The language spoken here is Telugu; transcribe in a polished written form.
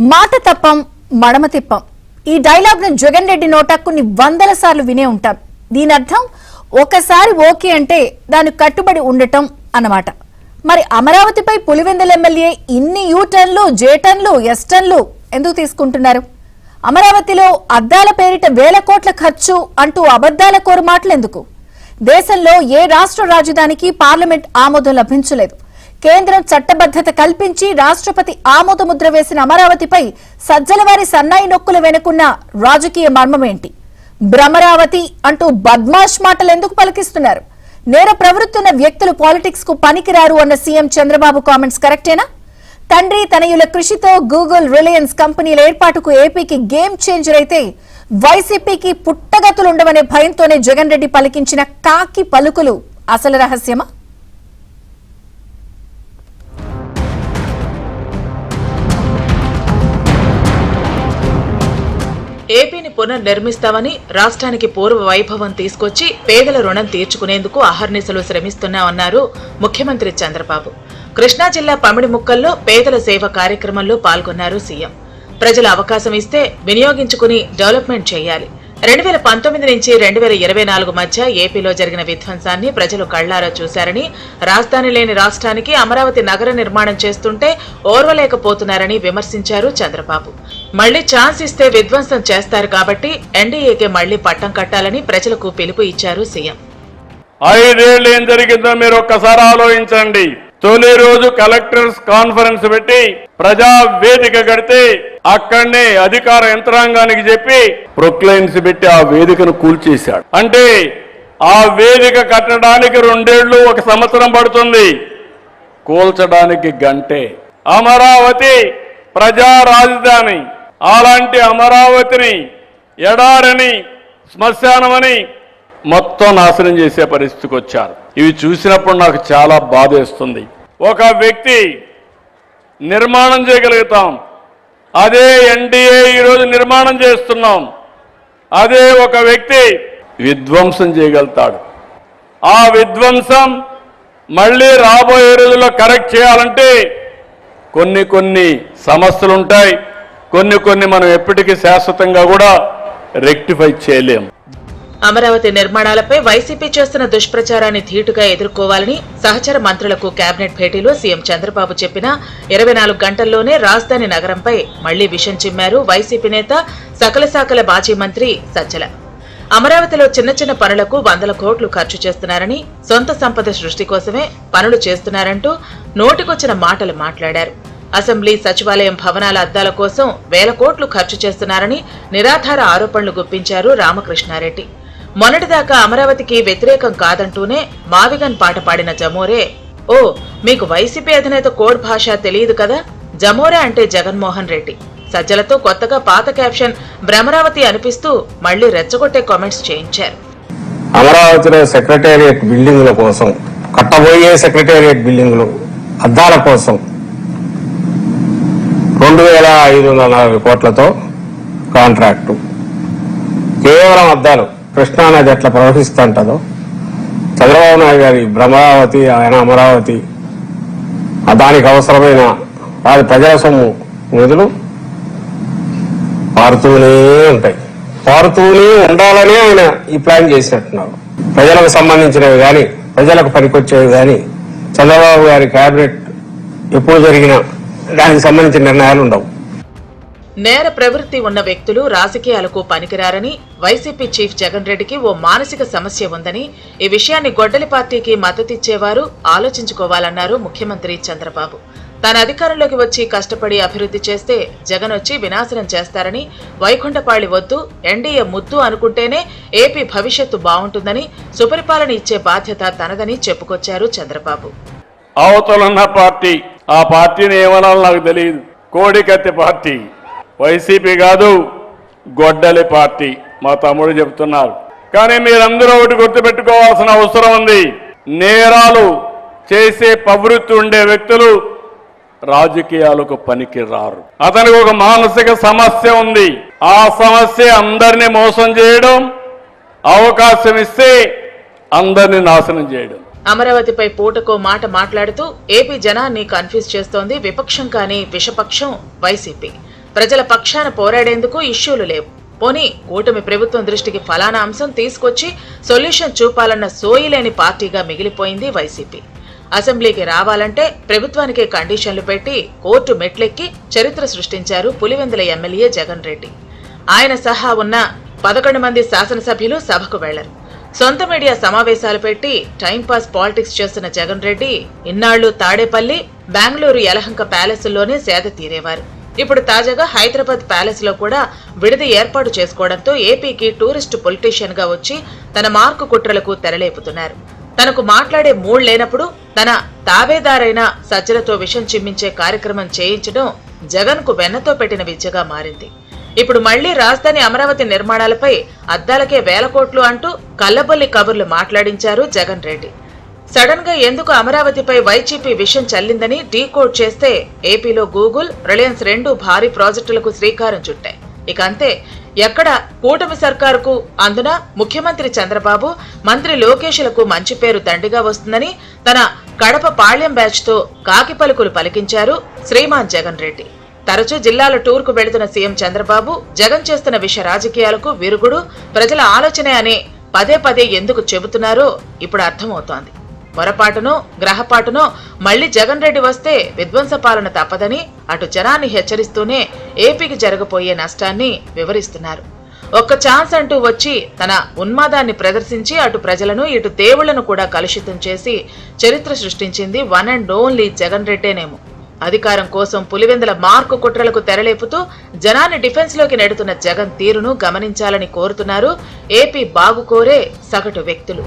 మాట తప్పం మడమ తిప్పం ఈ డైలాగ్ ను జగన్ రెడ్డి నోట కొన్ని వందల సార్లు వినే ఉంటాం. దీని అర్థం ఒకసారి ఓకే అంటే దానికి కట్టుబడి ఉండటం అన్నమాట. మరి అమరావతిపై పులివెందుల ఎమ్మెల్యే ఇన్ని యూ టర్న్లు, జే టర్న్లు, ఎస్ టర్న్లు ఎందుకు తీసుకుంటున్నారు? అమరావతిలో అద్దాల పేరిట వేల కోట్ల ఖర్చు అంటూ అబద్దాల కోరు మాటలు ఎందుకు? దేశంలో ఏ రాష్ట్ర రాజధానికి పార్లమెంట్ ఆమోదం లభించలేదు. కేంద్రం చట్టబద్ధత కల్పించి రాష్ట్రపతి ఆమోద ముద్ర వేసిన అమరావతిపై సజ్జలవారి సన్నాయి నొక్కుల వెనుకున్న రాజకీయ మర్మమేంటి? భ్రమరావతి అంటూ బద్మాష్ మాటలు ఎందుకు పలికిస్తున్నారు? నేర ప్రవృత్తున్న వ్యక్తులు పాలిటిక్స్ కు పనికిరారు అన్న సీఎం చంద్రబాబు కామెంట్స్ కరెక్టేనా? తండ్రి తనయుల కృషితో గూగుల్, రిలయన్స్ కంపెనీల ఏర్పాటుకు ఏపీకి గేమ్ చేంజర్ అయితే వైసీపీకి పుట్టగతులుండవనే భయంతోనే జగన్ రెడ్డి పలికించిన కాకి పలుకులు అసలు రహస్యమా? ఏపీని పునర్నిర్మిస్తామని రాష్ట్రానికి పూర్వ వైభవం తీసుకొచ్చి పేదల రుణం తీర్చుకునేందుకు అహర్నిశలు శ్రమిస్తున్నామన్నారు ముఖ్యమంత్రి చంద్రబాబు. కృష్ణా జిల్లా పమిడిముక్కల్లో పేదల సేవ కార్యక్రమంలో పాల్గొన్నారు సీఎం. ప్రజల అవకాశం ఇస్తే వినియోగించుకుని డెవలప్మెంట్ చేయాలి. 2019 నుంచి 2024 మధ్య ఏపీలో జరిగిన విధ్వంసాన్ని ప్రజలు కళ్లారా చూశారని, రాజధాని లేని రాష్ట్రానికి అమరావతి నగర నిర్మాణం చేస్తుంటే ఓర్వలేకపోతున్నారని విమర్శించారు చంద్రబాబు. మళ్లీ ఛాన్స్ ఇస్తే విధ్వంసం చేస్తారు కాబట్టి ఎన్డీఏకే మళ్లీ పట్టం కట్టాలని ప్రజలకు పిలుపు ఇచ్చారు సీఎం. 5 ఏళ్లు ఏం జరిగిందో మీరు ఒక్కసారి ఆలోచించండి. తొలి రోజు కలెక్టర్స్ కాన్ఫరెన్స్ పెట్టి ప్రజా వేదిక కడితే అక్కడనే అధికార యంత్రాంగానికి చెప్పి ప్రొక్లైన్స్ పెట్టి ఆ వేదికను కూల్చేశాడు. అంటే ఆ వేదిక కట్టడానికి 2 ఏళ్లు 1 సంవత్సరం పడుతుంది, కూల్చడానికి గంటే. అమరావతి ప్రజా రాజధాని. అలాంటి అమరావతిని ఎడారని, శ్మశానమని మొత్తం నాశనం చేసే పరిస్థితికి వచ్చారు. ఇవి చూసినప్పుడు నాకు చాలా బాధేస్తుంది. ఒక వ్యక్తి నిర్మాణం చేయగలుగుతాం, అదే ఎన్డీఏ ఈరోజు నిర్మాణం చేస్తున్నాం. అదే ఒక వ్యక్తి విధ్వంసం చేయగలుగుతాడు. ఆ విధ్వంసం మళ్ళీ రాబోయే రోజుల్లో కరెక్ట్ చేయాలంటే కొన్ని సమస్యలు ఉంటాయి. కొన్ని మనం ఎప్పటికీ శాశ్వతంగా కూడా రెక్టిఫై చేయలేం. అమరావతి నిర్మాణాలపై వైసీపీ చేస్తున్న దుష్ప్రచారాన్ని ధీటుగా ఎదుర్కోవాలని సహచర మంత్రులకు కేబినెట్ భేటీలో సీఎం చంద్రబాబు చెప్పినా 24 గంటల్లోనే రాజధాని నగరంపై మళ్లీ విషం చిమ్మారు వైసీపీ నేత సకల శాఖల మాజీ మంత్రి సజ్జల. అమరావతిలో చిన్న పనులకు 100 కోట్లు ఖర్చు చేస్తున్నారని, సొంత సంపద సృష్టి కోసమే పనులు చేస్తున్నారంటూ నోటికొచ్చిన మాటలు మాట్లాడారు. అసెంబ్లీ, సచివాలయం భవనాల అద్దాల కోసం 1000 కోట్లు ఖర్చు చేస్తున్నారని నిరాధార ఆరోపణలు గుప్పించారు రామకృష్ణారెడ్డి. మొన్నటిదాకా అమరావతికి వ్యతిరేకం కాదంటూనే మావిగన్ పాట పాడిన జమోరే, ఓ మీకు వైసీపీ అధినేత కోడ్ భాష తెలియదు కదా, జమోరే అంటే జగన్మోహన్ రెడ్డి. సజ్జలతో కొత్తగా పాత క్యాప్షన్ భ్రమరావతి అనిపిస్తూ మళ్లీ రెచ్చగొట్టే కామెంట్స్ చేయించారు. అమరావతిలో సెక్రటేరియట్ బిల్డింగుల కోసం, కట్టబోయే సెక్రటేరియట్ బిల్డింగులు అద్దాల కోసం 2540 కోట్లతో కాంట్రాక్టు. కేవలం అద్దాలు. కృష్ణానది ఎట్లా ప్రవహిస్తుంటదో చంద్రబాబు నాయుడు గారి భ్రమరావతి, ఆయన అమరావతి, దానికి అవసరమైన వారి ప్రజల సొమ్ము నిధులు పారుతూనే ఉంటాయి. పారుతూనే ఉండాలని ఆయన ఈ ప్లాన్ చేసినట్టున్నారు. ప్రజలకు సంబంధించినవి కానీ, ప్రజలకు పనికొచ్చేవి కానీ చంద్రబాబు గారి కేబినెట్ ఎప్పుడు జరిగినా దానికి సంబంధించిన నిర్ణయాలు ఉండవు. నేర ప్రవృత్తి ఉన్న వ్యక్తులు రాజకీయాలకు పనికిరారని, వైసీపీ చీఫ్ జగన్ రెడ్డికి ఓ మానసిక సమస్య ఉందని, ఈ విషయాన్ని గొడ్డలి పార్టీకి మద్దతిచ్చేవారు ఆలోచించుకోవాలన్నారు ముఖ్యమంత్రి చంద్రబాబు. తాను అధికారంలోకి వచ్చి కష్టపడి అభివృద్ధి చేస్తే జగన్ వచ్చి వినాశనం చేస్తారని, వైకుంఠపాళి వద్దు, ఎన్డీఏ ముద్దు అనుకుంటేనే ఏపీ భవిష్యత్తు బాగుంటుందని, సుపరిపాలన ఇచ్చే బాధ్యత తనదని చెప్పుకొచ్చారు చంద్రబాబు. అవతలున్న పార్టీ, ఆ పార్టీని ఏమనాలో నాకు తెలియదు. కోడికత్తి పార్టీ, వైసీపీ కాదు, గొడ్డలి పార్టీ మా తమ్ముడు చెప్తున్నారు. కానీ మీరందరూ ఒకటి గుర్తుపెట్టుకోవాల్సిన అవసరం ఉంది. నేరాలు చేసే ప్రవృత్తి ఉండే వ్యక్తులు రాజకీయాలకు పనికి రారు. అతనికి ఒక మానసిక సమస్య ఉంది. ఆ సమస్య అందరినీ మోసం చేయడం, అవకాశం ఇస్తే అందరినీ నాశనం చేయడం. అమరావతిపై పూటకో మాట మాట్లాడుతూ ఏపీ జనాన్ని కన్ఫ్యూజ్ చేస్తోంది విపక్షం కానీ విషపక్షం వైసీపీ. ప్రజల పక్షాన పోరాడేందుకు ఇష్యూలు లేవు. పోనీ కూటమి ప్రభుత్వం దృష్టికి ఫలానా అంశం తీసుకొచ్చి సొల్యూషన్ చూపాలన్న సోయిలేని పార్టీగా మిగిలిపోయింది వైసీపీ. అసెంబ్లీకి రావాలంటే ప్రభుత్వానికే కండిషన్లు పెట్టి కోర్టు మెట్లెక్కి చరిత్ర సృష్టించారు పులివెందుల ఎమ్మెల్యే జగన్ రెడ్డి. ఆయన సహా ఉన్న 11 మంది శాసనసభ్యులు సభకు వెళ్లరు. సొంత మీడియా సమావేశాలు పెట్టి టైంపాస్ పాలిటిక్స్ చేస్తున్న జగన్ రెడ్డి ఇన్నాళ్లు తాడేపల్లి, బెంగళూరు యలహంక ప్యాలెస్ల్లోనే సేద తీరేవారు. ఇప్పుడు తాజాగా హైదరాబాద్ ప్యాలెస్ లో కూడా విడిది ఏర్పాటు చేసుకోవడంతో ఏపీకి టూరిస్టు పొలిటీషియన్ గా వచ్చి తన మార్కు కుట్రలకు తెరలేపుతున్నారు. తనకు మాట్లాడే మూడ్ లేనప్పుడు తన తాబేదారైన సజ్జలతో విషం చిమ్మించే కార్యక్రమం చేయించడం జగన్ కు వెన్నతో పెట్టిన విద్యగా మారింది. ఇప్పుడు మళ్లీ రాజధాని అమరావతి నిర్మాణాలపై అద్దాలకే 1000 కోట్లు అంటూ కల్లబొల్లి కబుర్లు మాట్లాడించారు జగన్ రెడ్డి. సడన్ గా ఎందుకు అమరావతిపై వైసీపీ విషం చల్లిందని డీకోడ్ చేస్తే ఏపీలో గూగుల్, రిలయన్స్ 2 భారీ ప్రాజెక్టులకు శ్రీకారం చుట్టాయి. ఇక అంతే, ఎక్కడ కూటమి సర్కారుకు, అందున ముఖ్యమంత్రి చంద్రబాబు, మంత్రి లోకేష్లకు మంచి పేరు దండిగా వస్తుందని తన కడప పాళ్యం బ్యాచ్ తో కాకి పలుకులు పలికించారు శ్రీమాన్ జగన్ రెడ్డి. తరచూ జిల్లాల టూర్కు వెళుతున్న సీఎం చంద్రబాబు జగన్ చేస్తున్న విష రాజకీయాలకు విరుగుడు ప్రజల ఆలోచనే అని పదే పదే ఎందుకు చెబుతున్నారో ఇప్పుడు అర్థమవుతోంది. పొరపాటునో గ్రహపాటునో మళ్లీ జగన్ రెడ్డి వస్తే విధ్వంస పాలన తప్పదని అటు జనాన్ని హెచ్చరిస్తూనే ఏపీకి జరగబోయే నష్టాన్ని వివరిస్తున్నారు. ఒక్క ఛాన్స్ అంటూ వచ్చి తన ఉన్మాదాన్ని ప్రదర్శించి అటు ప్రజలను ఇటు దేవుళ్లను కూడా కలుషితం చేసి చరిత్ర సృష్టించింది వన్ అండ్ ఓన్లీ జగన్ రెడ్డేనేమో. అధికారం కోసం పులివెందుల మార్కు కుట్రలకు తెరలేపుతూ జనాన్ని డిఫెన్స్ లోకి నెడుతున్న జగన్ తీరును గమనించాలని కోరుతున్నారు ఏపీ బాగు కోరే సగటు వ్యక్తులు.